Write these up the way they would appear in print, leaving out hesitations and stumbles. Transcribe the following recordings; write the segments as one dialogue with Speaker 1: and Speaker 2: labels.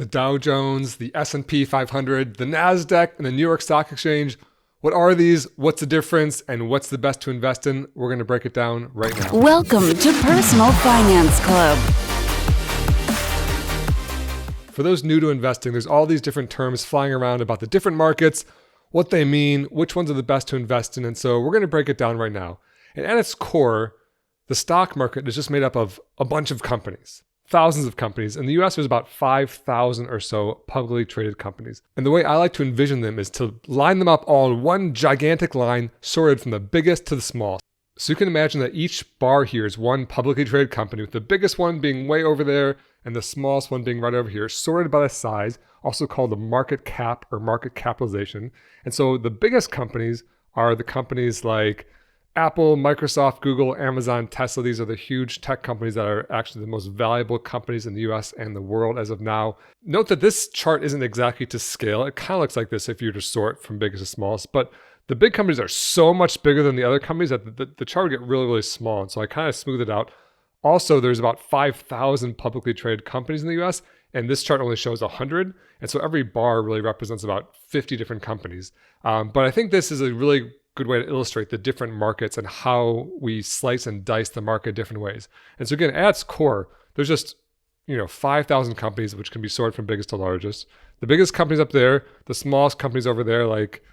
Speaker 1: The Dow Jones, the S&P 500, the Nasdaq, and the New York Stock Exchange. What are these? What's the difference? And what's the best to invest in? We're going to break it down right now.
Speaker 2: Welcome to Personal Finance Club.
Speaker 1: For those new to investing, there's all these different terms flying around about the different markets, what they mean, which ones are the best to invest in. And so we're going to break it down right now. And at its core, the stock market is just made up of a bunch of companies. Thousands of companies. In the US, there's about 5,000 or so publicly traded companies. And the way I like to envision them is to line them up all in one gigantic line, sorted from the biggest to the smallest. So you can imagine that each bar here is one publicly traded company, with the biggest one being way over there and the smallest one being right over here, sorted by the size, also called the market cap or market capitalization. And so the biggest companies are the companies like Apple, Microsoft, Google, Amazon, Tesla. These are the huge tech companies that are actually the most valuable companies in the US and the world as of now. Note that this chart isn't exactly to scale. It kind of looks like this if you were to sort from biggest to smallest, but the big companies are so much bigger than the other companies that the chart would get really, really small. And so I kind of smoothed it out. Also, there's about 5,000 publicly traded companies in the US, and this chart only shows 100. And so every bar really represents about 50 different companies. But I think this is a really good way to illustrate the different markets and how we slice and dice the market different ways. And so again, at its core, there's just 5,000 companies, which can be sorted from biggest to largest. The biggest companies up there, the smallest companies over there, like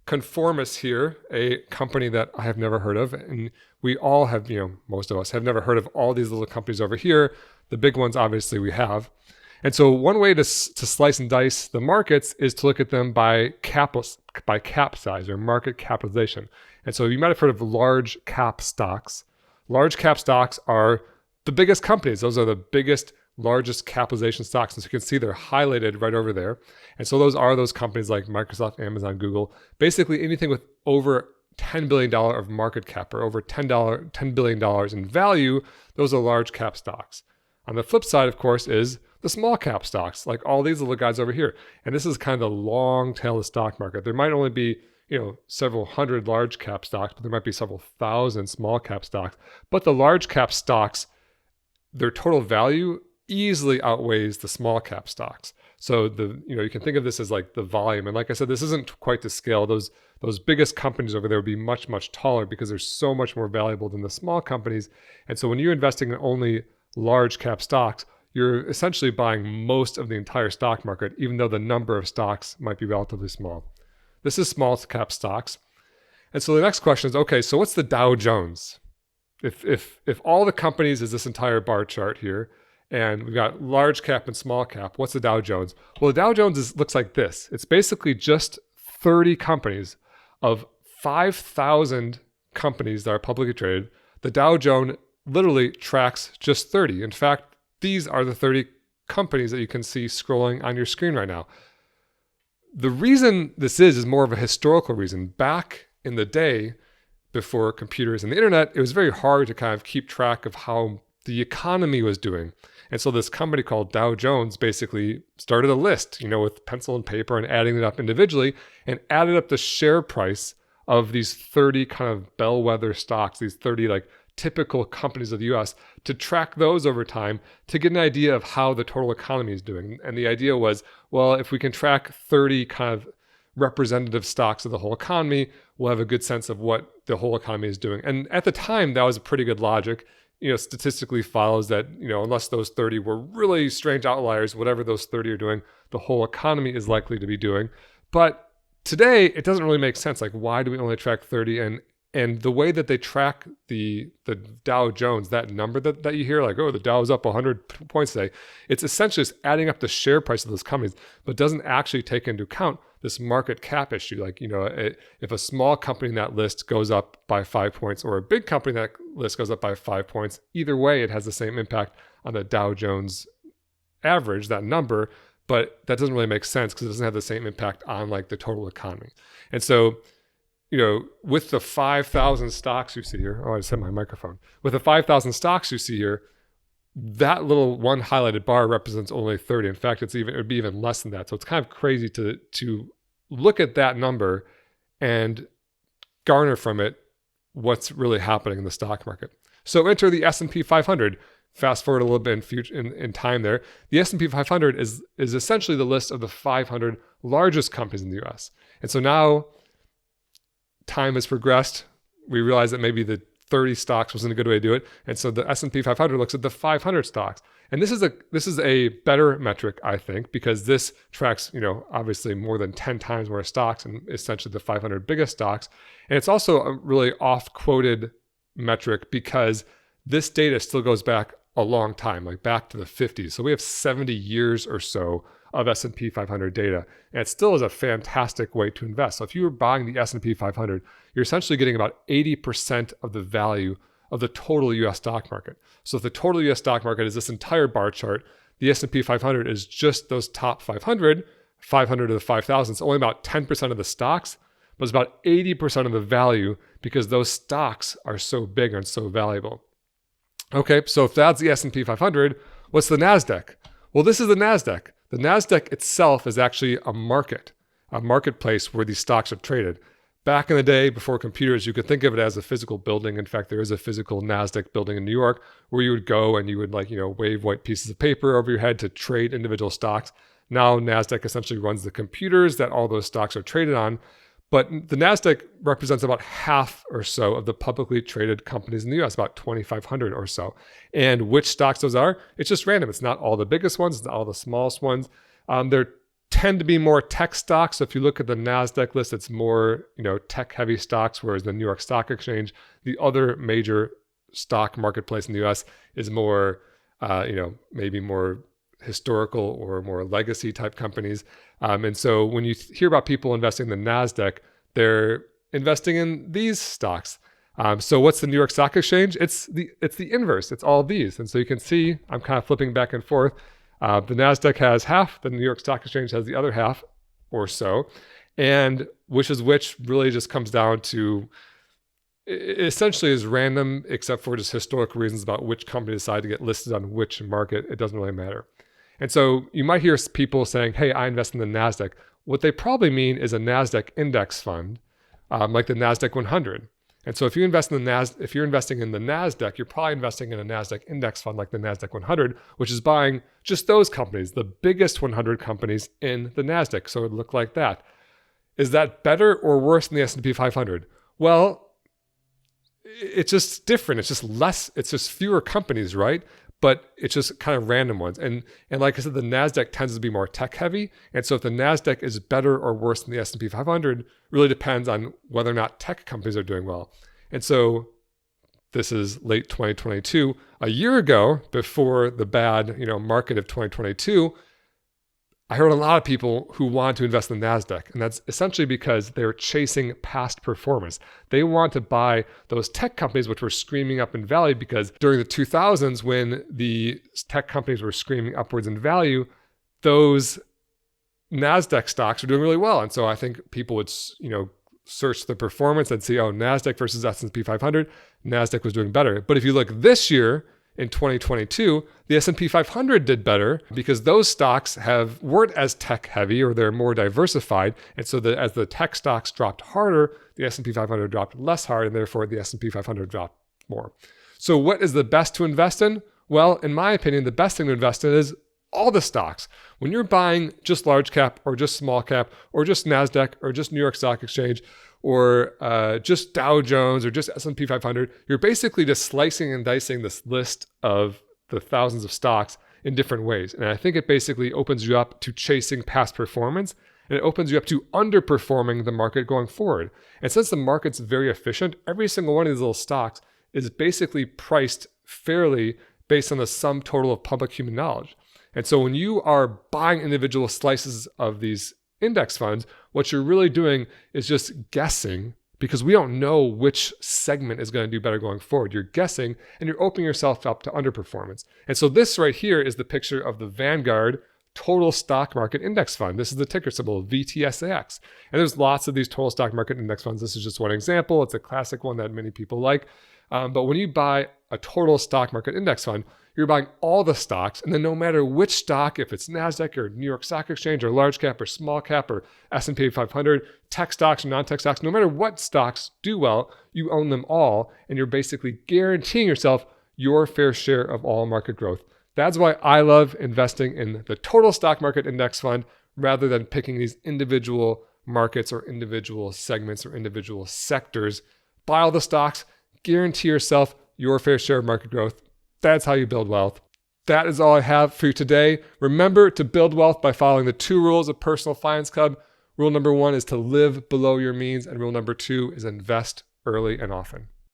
Speaker 1: Conformis here, a company that I have never heard of. And we all have, most of us have never heard of all these little companies over here. The big ones, obviously, we have. And so one way to slice and dice the markets is to look at them by cap size or market capitalization. And so you might have heard of large cap stocks. Large cap stocks are the biggest companies. Those are the biggest, largest capitalization stocks. And so you can see they're highlighted right over there. And so those companies like Microsoft, Amazon, Google, basically anything with over $10 billion of market cap or over $10 billion in value, those are large cap stocks. On the flip side, of course, is the small cap stocks, like all these little guys over here. And this is kind of the long tail of the stock market. There might only be, several hundred large cap stocks, but there might be several thousand small cap stocks. But the large cap stocks, their total value easily outweighs the small cap stocks. So you can think of this as like the volume. And like I said, this isn't quite to scale. Those biggest companies over there would be much, much taller because they're so much more valuable than the small companies. And so when you're investing in only large cap stocks, you're essentially buying most of the entire stock market, even though the number of stocks might be relatively small. This is small cap stocks. And so the next question is, okay, so what's the Dow Jones? If all the companies is this entire bar chart here, and we've got large cap and small cap, what's the Dow Jones? Well, the Dow Jones looks like this. It's basically just 30 companies of 5,000 companies that are publicly traded. The Dow Jones literally tracks just 30. In fact, these are the 30 companies that you can see scrolling on your screen right now. The reason this is more of a historical reason. Back in the day, before computers and the internet, it was very hard to kind of keep track of how the economy was doing. And so this company called Dow Jones basically started a list, with pencil and paper and adding it up individually and added up the share price of these 30 kind of bellwether stocks, these 30 typical companies of the US, to track those over time to get an idea of how the total economy is doing. And the idea was, well, if we can track 30 kind of representative stocks of the whole economy, we'll have a good sense of what the whole economy is doing. And at the time, that was a pretty good logic. Statistically follows that, unless those 30 were really strange outliers, whatever those 30 are doing, the whole economy is likely to be doing. But today, it doesn't really make sense. Like, why do we only track 30? And the way that they track the Dow Jones, that number that you hear, like, oh, the Dow is up 100 points today, it's essentially just adding up the share price of those companies, but doesn't actually take into account this market cap issue. Like, if a small company in that list goes up by 5 points or a big company in that list goes up by 5 points, either way, it has the same impact on the Dow Jones average, that number, but that doesn't really make sense because it doesn't have the same impact on the total economy. And so, with the 5,000 stocks you see here, I just hit my microphone. With the 5,000 stocks you see here, that little one highlighted bar represents only 30. In fact, it would be even less than that. So it's kind of crazy to look at that number and garner from it what's really happening in the stock market. So enter the S&P 500. fast forward a little bit in time there, the S&P 500 is essentially the list of the 500 largest companies in the US. And so now time has progressed. We realize that maybe the 30 stocks wasn't a good way to do it. And so the S&P 500 looks at the 500 stocks. And this is a better metric, I think, because this tracks, obviously more than 10 times more stocks and essentially the 500 biggest stocks. And it's also a really oft-quoted metric because this data still goes back a long time, like back to the 50s. So we have 70 years or so of S&P 500 data. And it still is a fantastic way to invest. So if you were buying the S&P 500, you're essentially getting about 80% of the value of the total US stock market. So if the total US stock market is this entire bar chart, the S&P 500 is just those top 500 to the 5,000. It's only about 10% of the stocks, but it's about 80% of the value because those stocks are so big and so valuable. Okay, so if that's the S&P 500, what's the Nasdaq? Well, this is the Nasdaq. The Nasdaq itself is actually a marketplace where these stocks are traded. Back in the day, before computers, you could think of it as a physical building. In fact, there is a physical Nasdaq building in New York where you would go and you would wave white pieces of paper over your head to trade individual stocks. Now, Nasdaq essentially runs the computers that all those stocks are traded on. But the Nasdaq represents about half or so of the publicly traded companies in the US, about 2,500 or so. And which stocks those are, it's just random. It's not all the biggest ones, it's not all the smallest ones. There tend to be more tech stocks. So if you look at the Nasdaq list, it's more, tech-heavy stocks, whereas the New York Stock Exchange, the other major stock marketplace in the US, is more, maybe more historical or more legacy type companies. And so when you hear about people investing in the Nasdaq, they're investing in these stocks. So what's the New York Stock Exchange? It's the inverse. It's all these. And so you can see I'm kind of flipping back and forth. The Nasdaq has half, the New York Stock Exchange has the other half or so. And which really just comes down to, it essentially is random except for just historical reasons about which company decide to get listed on which market. It doesn't really matter. And so you might hear people saying, hey, I invest in the Nasdaq. What they probably mean is a Nasdaq index fund, like the Nasdaq 100. And so if you invest in if you're investing in the Nasdaq, you're probably investing in a Nasdaq index fund like the Nasdaq 100, which is buying just those companies, the biggest 100 companies in the Nasdaq. So it would look like that. Is that better or worse than the S&P 500? Well, it's just different. It's just less. It's just fewer companies, right? But it's just kind of random ones. And like I said, the Nasdaq tends to be more tech heavy. And so if the Nasdaq is better or worse than the S&P 500 really depends on whether or not tech companies are doing well. And so this is late 2022. A year ago, before the bad, market of 2022, I heard a lot of people who wanted to invest in the Nasdaq, and that's essentially because they're chasing past performance. They want to buy those tech companies which were screaming up in value, because during the 2000s, when the tech companies were screaming upwards in value, those Nasdaq stocks were doing really well. And so I think people would, search the performance and see, Nasdaq versus S&P 500, Nasdaq was doing better. But if you look this year, in 2022, the S&P 500 did better because those stocks weren't as tech heavy, or they're more diversified. And so as the tech stocks dropped harder, the S&P 500 dropped less hard, and therefore the S&P 500 dropped more. So what is the best to invest in? Well, in my opinion, the best thing to invest in is all the stocks. When you're buying just large cap or just small cap or just Nasdaq or just New York Stock Exchange or just Dow Jones or just S&P 500, you're basically just slicing and dicing this list of the thousands of stocks in different ways. And I think it basically opens you up to chasing past performance, and it opens you up to underperforming the market going forward. And since the market's very efficient, every single one of these little stocks is basically priced fairly based on the sum total of public human knowledge. And so when you are buying individual slices of these index funds, what you're really doing is just guessing, because we don't know which segment is going to do better going forward. You're guessing, and you're opening yourself up to underperformance. And so this right here is the picture of the Vanguard Total Stock Market Index Fund. This is the ticker symbol VTSAX. And there's lots of these total stock market index funds. This is just one example. It's a classic one that many people like. But when you buy a total stock market index fund, you're buying all the stocks, and then no matter which stock, if it's Nasdaq or New York Stock Exchange or large cap or small cap or S&P 500, tech stocks or non-tech stocks, no matter what stocks do well, you own them all, and you're basically guaranteeing yourself your fair share of all market growth. That's why I love investing in the total stock market index fund rather than picking these individual markets or individual segments or individual sectors. Buy all the stocks, guarantee yourself your fair share of market growth. That's how you build wealth. That is all I have for you today. Remember to build wealth by following the 2 rules of Personal Finance Club. Rule number 1 is to live below your means, and rule number 2 is invest early and often.